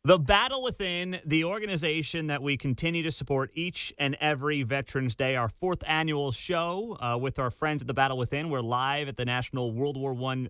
The Battle Within, the organization that we continue to support each and every Veterans Day, our fourth annual show with our friends at the Battle Within. We're live at the National World War I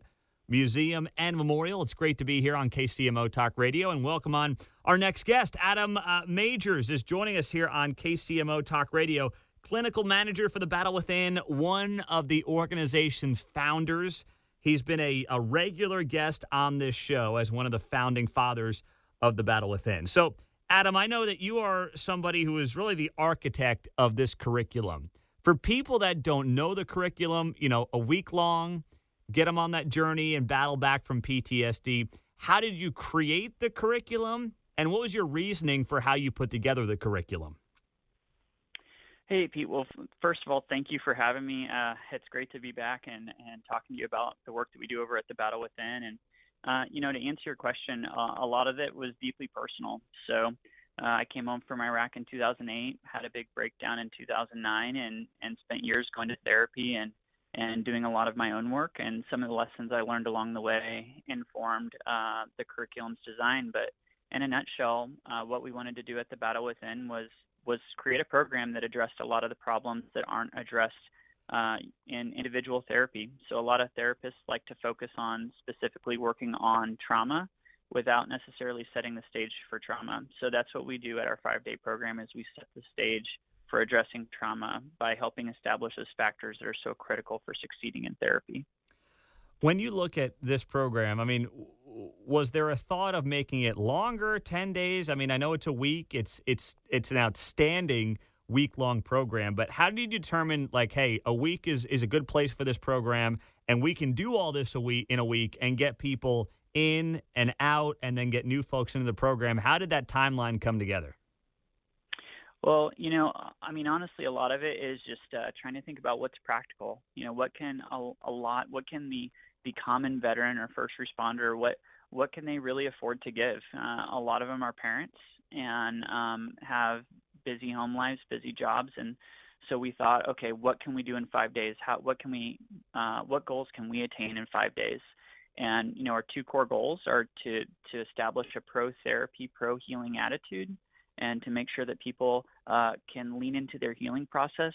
Museum and Memorial. It's great to be here on KCMO Talk Radio, and welcome on our next guest. Adam Majors is joining us here on KCMO Talk Radio, clinical manager for the Battle Within, one of the organization's founders. He's been a regular guest on this show as one of the founding fathers of the Battle Within. So, Adam, I know that you are somebody who is really the architect of this curriculum. For people that don't know the curriculum, a week long, get them on that journey and battle back from PTSD. How did you create the curriculum, and what was your reasoning for how you put together the curriculum? Hey, Pete. Well, first of all, thank you for having me. It's great to be back and talking to you about the work that we do over at the Battle Within. And to answer your question, a lot of it was deeply personal. So I came home from Iraq in 2008, had a big breakdown in 2009, and spent years going to therapy and doing a lot of my own work. And some of the lessons I learned along the way informed the curriculum's design. But in a nutshell, what we wanted to do at the Battle Within was create a program that addressed a lot of the problems that aren't addressed in individual therapy. So a lot of therapists like to focus on specifically working on trauma without necessarily setting the stage for trauma. So that's what we do at our 5-day program, is we set the stage for addressing trauma by helping establish those factors that are so critical for succeeding in therapy. When you look at this program, was there a thought of making it longer, 10 days? I know it's a week. It's an outstanding week-long program, but how do you determine, hey, a week is a good place for this program, and we can do all this in a week and get people in and out and then get new folks into the program? How did that timeline come together? Well, honestly, a lot of it is just trying to think about what's practical. What can the common veteran or first responder, what can they really afford to give? A lot of them are parents and have busy home lives, busy jobs, and so we thought, okay, what can we do in 5 days? What goals can we attain in 5 days? And our two core goals are to establish a pro-therapy, pro-healing attitude, and to make sure that people can lean into their healing process,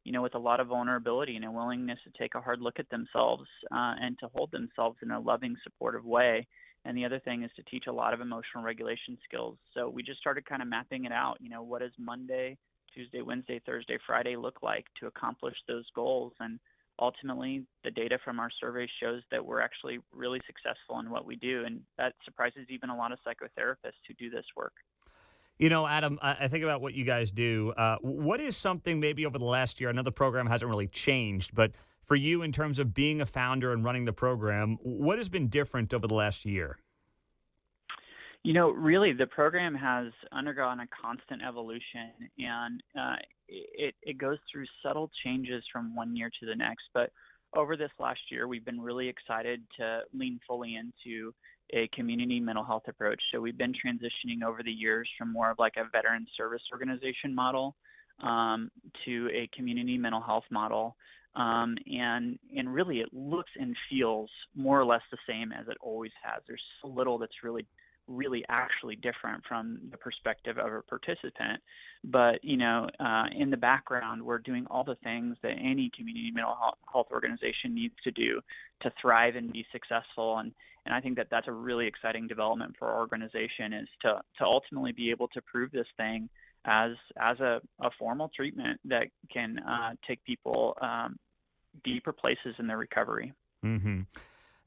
with a lot of vulnerability and a willingness to take a hard look at themselves and to hold themselves in a loving, supportive way. And the other thing is to teach a lot of emotional regulation skills. So we just started kind of mapping it out. What does Monday, Tuesday, Wednesday, Thursday, Friday look like to accomplish those goals? And ultimately, the data from our survey shows that we're actually really successful in what we do. And that surprises even a lot of psychotherapists who do this work. Adam, I think about what you guys do. What is something maybe over the last year, I know the program hasn't really changed, but for you in terms of being a founder and running the program, what has been different over the last year? Really, the program has undergone a constant evolution, and it goes through subtle changes from one year to the next. But over this last year, we've been really excited to lean fully into a community mental health approach. So we've been transitioning over the years from more of like a veteran service organization model to a community mental health model. And really it looks and feels more or less the same as it always has. There's so little that's really actually different from the perspective of a participant. But, in the background, we're doing all the things that any community mental health organization needs to do to thrive and be successful. And I think that that's a really exciting development for our organization, is to ultimately be able to prove this thing as a formal treatment that can take people deeper places in their recovery. Mm-hmm.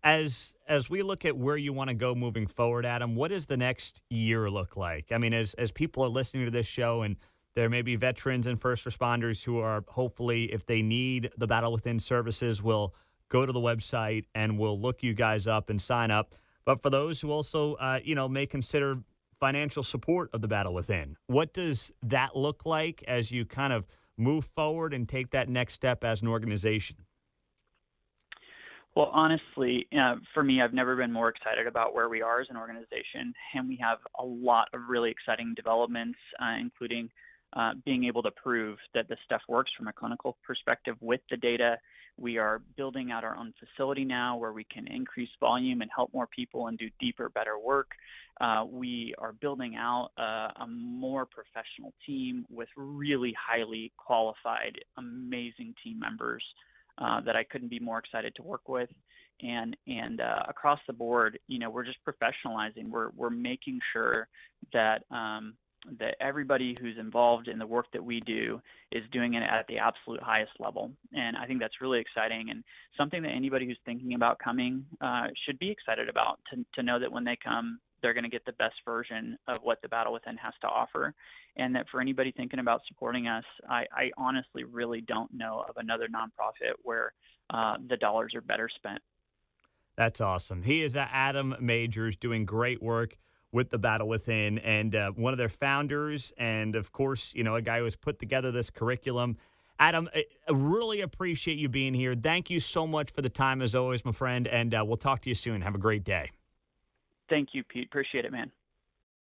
As we look at where you want to go moving forward, Adam, what does the next year look like? As people are listening to this show, and there may be veterans and first responders who are hopefully, if they need the Battle Within services, will go to the website and will look you guys up and sign up. But for those who also, may consider financial support of the Battle Within, what does that look like as you kind of move forward and take that next step as an organization? Well, honestly, for me, I've never been more excited about where we are as an organization, and we have a lot of really exciting developments, including being able to prove that this stuff works from a clinical perspective with the data. We are building out our own facility now where we can increase volume and help more people and do deeper, better work. We are building out a more professional team with really highly qualified, amazing team members that I couldn't be more excited to work with. And across the board, we're just professionalizing. We're making sure that that everybody who's involved in the work that we do is doing it at the absolute highest level. And I think that's really exciting and something that anybody who's thinking about coming should be excited about, to know that when they come, they're going to get the best version of what the Battle Within has to offer. And that for anybody thinking about supporting us, I honestly really don't know of another nonprofit where the dollars are better spent. That's awesome. He is Adam Majors, doing great work with the Battle Within, and one of their founders, and of course, a guy who has put together this curriculum. Adam, I really appreciate you being here. Thank you so much for the time, as always, my friend, and we'll talk to you soon. Have a great day. Thank you, Pete. Appreciate it, man.